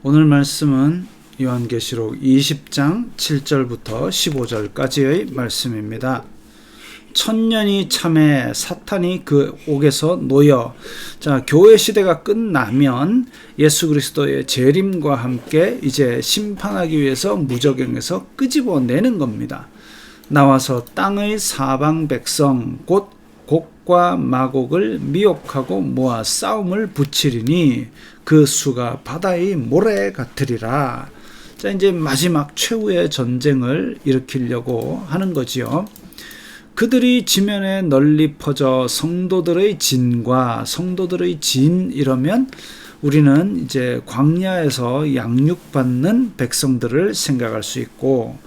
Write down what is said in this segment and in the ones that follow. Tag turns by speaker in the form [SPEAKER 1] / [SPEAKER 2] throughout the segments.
[SPEAKER 1] 오늘 말씀은 요한계시록 20장 7절부터 15절까지의 말씀입니다. 천년이 참에 사탄이 그 옥에서 놓여, 교회 시대가 끝나면 예수 그리스도의 재림과 함께 이제 심판하기 위해서 무저갱에서 끄집어내는 겁니다. 나와서 땅의 사방 백성 곧 곡과 마곡을 미혹하고 모아 싸움을 붙이리니 그 수가 바다의 모래 같으리라. 이제 마지막 최후의 전쟁을 일으키려고 하는 거지요. 그들이 지면에 널리 퍼져 성도들의 진과 성도들의 진 이러면 우리는 이제 광야에서 양육받는 백성들을 생각할 수 있고,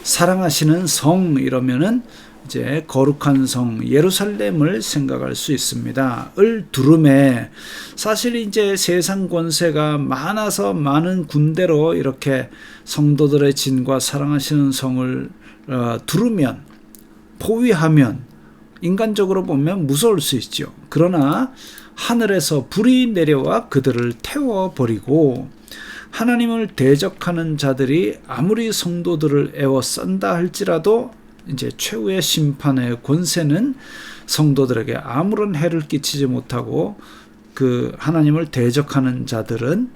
[SPEAKER 1] 사랑하시는 성 이러면은 이제 거룩한 성 예루살렘을 생각할 수 있습니다. 을 두름에 사실 이제 세상 권세가 많아서 많은 군대로 이렇게 성도들의 진과 사랑하시는 성을 두르면, 포위하면 인간적으로 보면 무서울 수 있죠. 그러나 하늘에서 불이 내려와 그들을 태워버리고, 하나님을 대적하는 자들이 아무리 성도들을 애워싼다 할지라도 이제 최후의 심판의 권세는 성도들에게 아무런 해를 끼치지 못하고, 그 하나님을 대적하는 자들은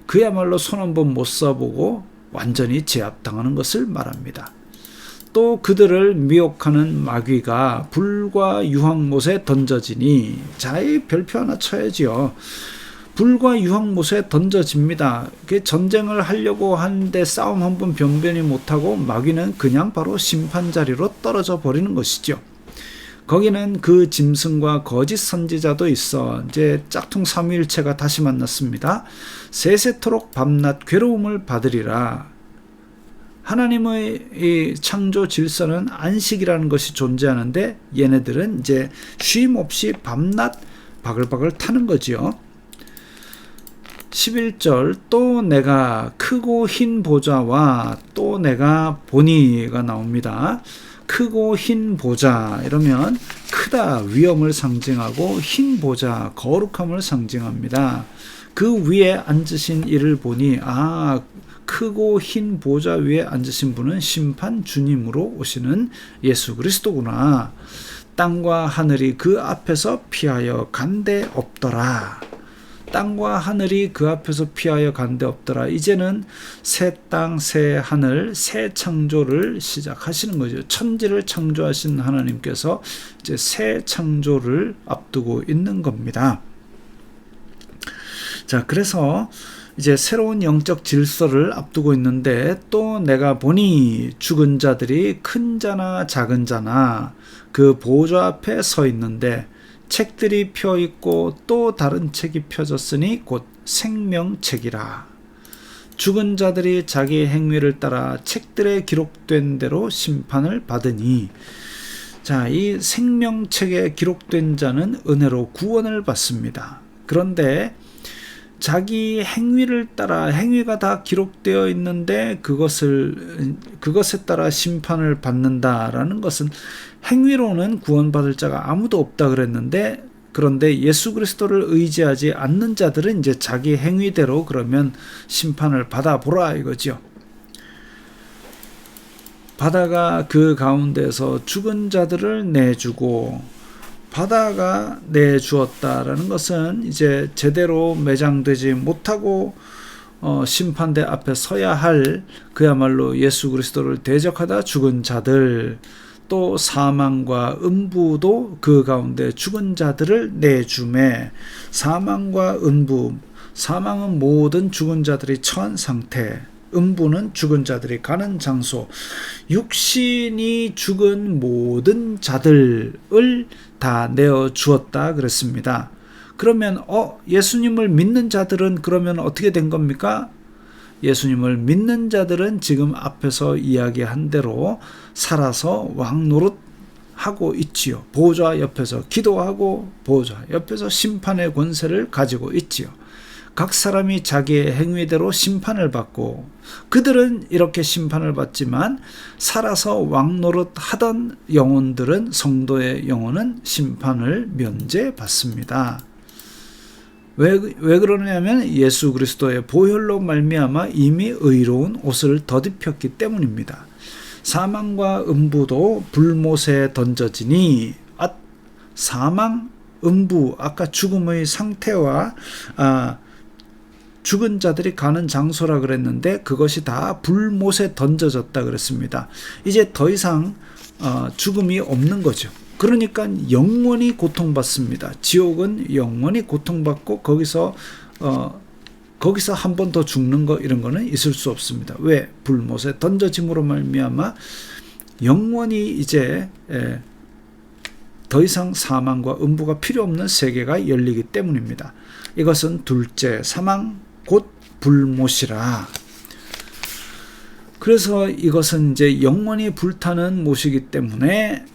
[SPEAKER 1] 그야말로 손 한번 못 써보고 완전히 제압당하는 것을 말합니다. 또 그들을 미혹하는 마귀가 불과 유황못에 던져지니, 이 별표 하나 쳐야지요. 불과 유황못에 던져집니다. 전쟁을 하려고 하는데 싸움 한번 변변히 못하고 마귀는 그냥 바로 심판자리로 떨어져 버리는 것이죠. 거기는 그 짐승과 거짓 선지자도 있어 이제 짝퉁 삼위일체가 다시 만났습니다. 세세토록 밤낮 괴로움을 받으리라. 하나님의 이 창조 질서는 안식이라는 것이 존재하는데, 얘네들은 이제 쉼 없이 밤낮 바글바글 타는 거지요. 11절, 또 내가 크고 흰 보좌와 또 내가 보니가 나옵니다. 크고 흰 보좌 이러면 크다, 위엄을 상징하고, 흰 보좌, 거룩함을 상징합니다. 그 위에 앉으신 이를 보니, 크고 흰 보좌 위에 앉으신 분은 심판 주님으로 오시는 예수 그리스도구나. 땅과 하늘이 그 앞에서 피하여 간데 없더라. 땅과 하늘이 그 앞에서 피하여 간데 없더라. 이제는 새 땅, 새 하늘, 새 창조를 시작하시는 거죠. 천지를 창조하신 하나님께서 이제 새 창조를 앞두고 있는 겁니다. 그래서 이제 새로운 영적 질서를 앞두고 있는데, 또 내가 보니 죽은 자들이 큰 자나 작은 자나 그 보좌 앞에 서 있는데, 책들이 펴 있고 또 다른 책이 펴졌으니 곧 생명책이라. 죽은 자들이 자기 행위를 따라 책들에 기록된 대로 심판을 받으니, 이 생명책에 기록된 자는 은혜로 구원을 받습니다. 그런데 자기 행위를 따라, 행위가 다 기록되어 있는데 그것에 따라 심판을 받는다라는 것은, 행위로는 구원받을 자가 아무도 없다 그랬는데, 그런데 예수 그리스도를 의지하지 않는 자들은 이제 자기 행위대로 그러면 심판을 받아보라 이거죠. 바다가 그 가운데서 죽은 자들을 내주고, 바다가 내주었다라는 것은 이제 제대로 매장되지 못하고 심판대 앞에 서야 할, 그야말로 예수 그리스도를 대적하다 죽은 자들, 또 사망과 음부도 그 가운데 죽은 자들을 내주매, 사망과 음부, 사망은 모든 죽은 자들이 처한 상태, 음부는 죽은 자들이 가는 장소, 육신이 죽은 모든 자들을 다 내어 주었다 그랬습니다. 그러면 예수님을 믿는 자들은 그러면 어떻게 된 겁니까? 예수님을 믿는 자들은 지금 앞에서 이야기한 대로 살아서 왕 노릇하고 있지요. 보좌 옆에서 기도하고 보좌 옆에서 심판의 권세를 가지고 있지요. 각 사람이 자기의 행위대로 심판을 받고, 그들은 이렇게 심판을 받지만 살아서 왕노릇 하던 영혼들은, 성도의 영혼은 심판을 면제받습니다. 왜 그러냐면 예수 그리스도의 보혈로 말미암아 이미 의로운 옷을 덧입혔기 때문입니다. 사망과 음부도 불못에 던져지니, 사망, 음부, 아까 죽음의 상태와 죽은 자들이 가는 장소라 그랬는데 그것이 다 불못에 던져졌다 그랬습니다. 이제 더 이상 죽음이 없는 거죠. 그러니까 영원히 고통받습니다. 지옥은 영원히 고통받고 거기서 한 번 더 죽는 거, 이런 거는 있을 수 없습니다. 왜? 불못에 던져짐으로 말미암아 영원히 이제 더 이상 사망과 음부가 필요 없는 세계가 열리기 때문입니다. 이것은 둘째 사망 곧 불못이라. 그래서 이것은 이제 영원히 불타는 못이기 때문에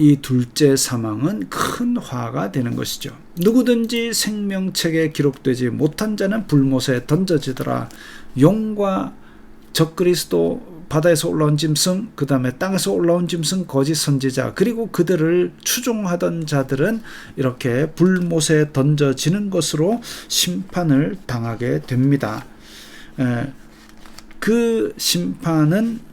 [SPEAKER 1] 이 둘째 사망은 큰 화가 되는 것이죠. 누구든지 생명책에 기록되지 못한 자는 불못에 던져지더라. 용과 적그리스도, 바다에서 올라온 짐승, 그 다음에 땅에서 올라온 짐승, 거짓 선지자, 그리고 그들을 추종하던 자들은 이렇게 불못에 던져지는 것으로 심판을 당하게 됩니다. 그 심판은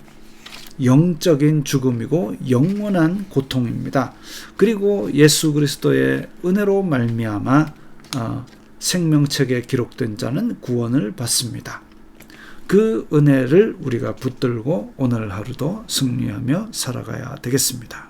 [SPEAKER 1] 영적인 죽음이고 영원한 고통입니다. 그리고 예수 그리스도의 은혜로 말미암아 생명책에 기록된 자는 구원을 받습니다. 그 은혜를 우리가 붙들고 오늘 하루도 승리하며 살아가야 되겠습니다.